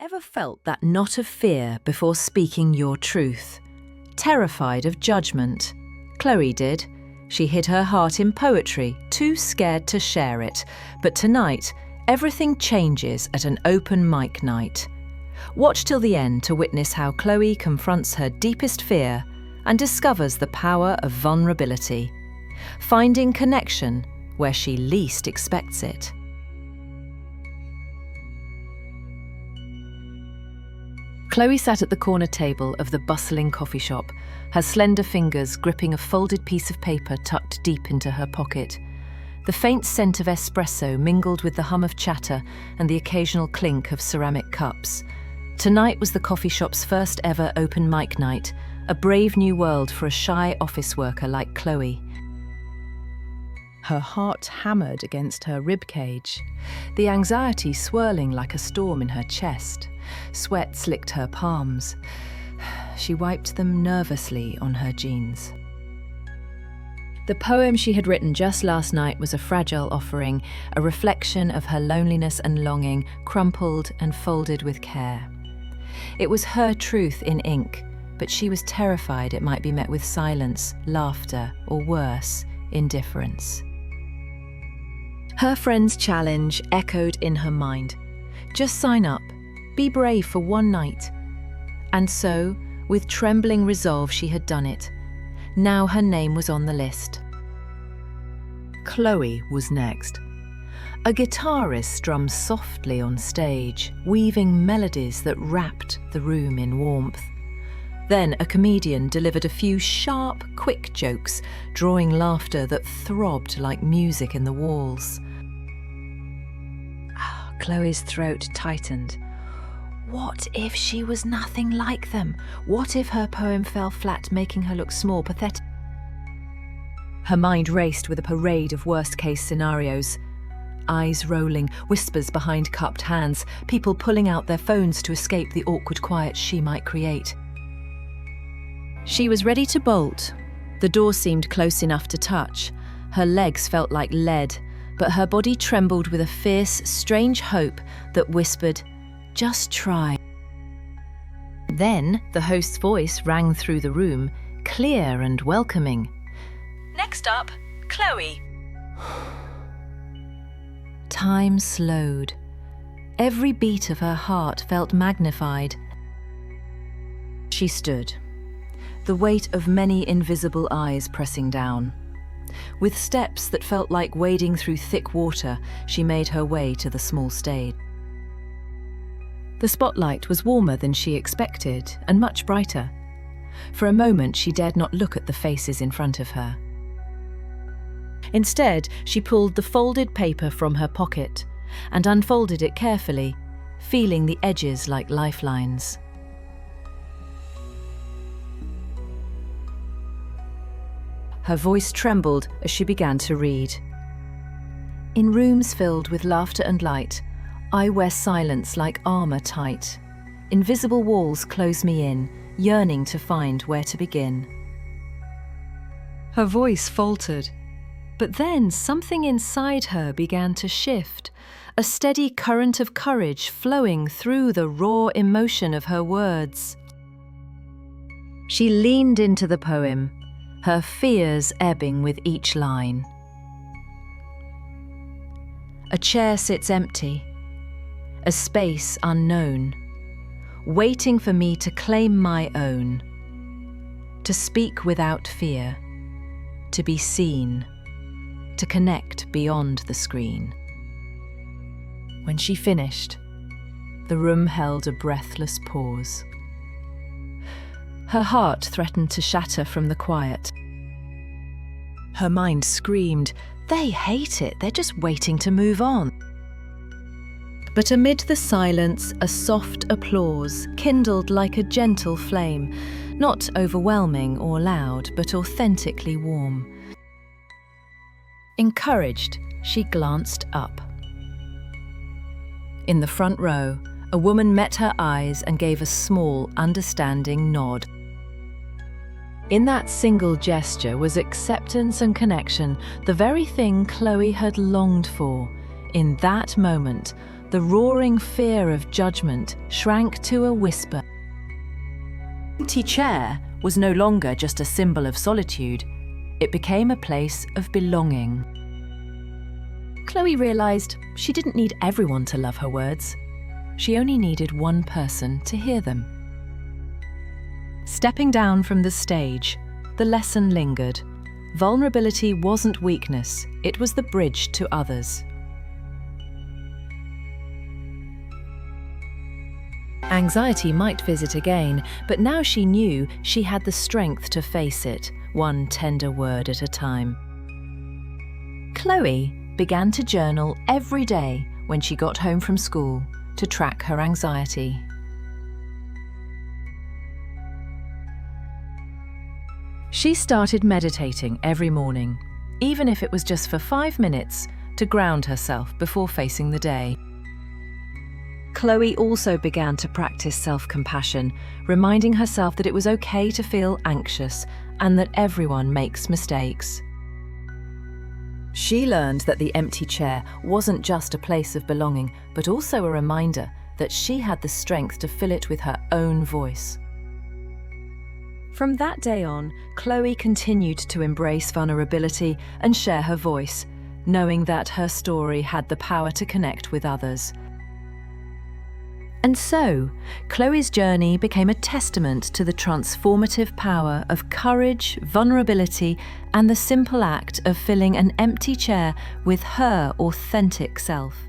Ever felt that knot of fear before speaking your truth? Terrified of judgment? Chloe did. She hid her heart in poetry, too scared to share it. But tonight, everything changes at an open mic night. Watch till the end to witness how Chloe confronts her deepest fear and discovers the power of vulnerability, finding connection where she least expects it. Chloe sat at the corner table of the bustling coffee shop, her slender fingers gripping a folded piece of paper tucked deep into her pocket. The faint scent of espresso mingled with the hum of chatter and the occasional clink of ceramic cups. Tonight was the coffee shop's first ever open mic night, a brave new world for a shy office worker like Chloe. Her heart hammered against her ribcage, the anxiety swirling like a storm in her chest. Sweat slicked her palms. She wiped them nervously on her jeans. The poem she had written just last night was a fragile offering, a reflection of her loneliness and longing, crumpled and folded with care. It was her truth in ink, but she was terrified it might be met with silence, laughter, or worse, indifference. Her friend's challenge echoed in her mind. Just sign up. Be brave for one night. And so, with trembling resolve, she had done it. Now her name was on the list. Chloe was next. A guitarist strummed softly on stage, weaving melodies that wrapped the room in warmth. Then a comedian delivered a few sharp, quick jokes, drawing laughter that throbbed like music in the walls. Chloe's throat tightened. What if she was nothing like them? What if her poem fell flat, making her look small, pathetic? Her mind raced with a parade of worst-case scenarios. Eyes rolling, whispers behind cupped hands, people pulling out their phones to escape the awkward quiet she might create. She was ready to bolt. The door seemed close enough to touch. Her legs felt like lead, but her body trembled with a fierce, strange hope that whispered, "Just try." Then the host's voice rang through the room, clear and welcoming. "Next up, Chloe." Time slowed. Every beat of her heart felt magnified. She stood, the weight of many invisible eyes pressing down. With steps that felt like wading through thick water, she made her way to the small stage. The spotlight was warmer than she expected, and much brighter. For a moment, she dared not look at the faces in front of her. Instead, she pulled the folded paper from her pocket and unfolded it carefully, feeling the edges like lifelines. Her voice trembled as she began to read. In rooms filled with laughter and light, I wear silence like armor tight. Invisible walls close me in, yearning to find where to begin. Her voice faltered, but then something inside her began to shift, a steady current of courage flowing through the raw emotion of her words. She leaned into the poem, her fears ebbing with each line. A chair sits empty, a space unknown, waiting for me to claim my own, to speak without fear, to be seen, to connect beyond the screen. When she finished, the room held a breathless pause. Her heart threatened to shatter from the quiet. Her mind screamed, "They hate it, they're just waiting to move on." But amid the silence, a soft applause kindled like a gentle flame, not overwhelming or loud, but authentically warm. Encouraged, she glanced up. In the front row, a woman met her eyes and gave a small, understanding nod. In that single gesture was acceptance and connection, the very thing Chloe had longed for. In that moment, the roaring fear of judgment shrank to a whisper. The empty chair was no longer just a symbol of solitude. It became a place of belonging. Chloe realized she didn't need everyone to love her words. She only needed one person to hear them. Stepping down from the stage, the lesson lingered. Vulnerability wasn't weakness, it was the bridge to others. Anxiety might visit again, but now she knew she had the strength to face it, one tender word at a time. Chloe began to journal every day when she got home from school to track her anxiety. She started meditating every morning, even if it was just for 5 minutes, to ground herself before facing the day. Chloe also began to practice self-compassion, reminding herself that it was okay to feel anxious and that everyone makes mistakes. She learned that the empty chair wasn't just a place of belonging, but also a reminder that she had the strength to fill it with her own voice. From that day on, Chloe continued to embrace vulnerability and share her voice, knowing that her story had the power to connect with others. And so, Chloe's journey became a testament to the transformative power of courage, vulnerability, and the simple act of filling an empty chair with her authentic self.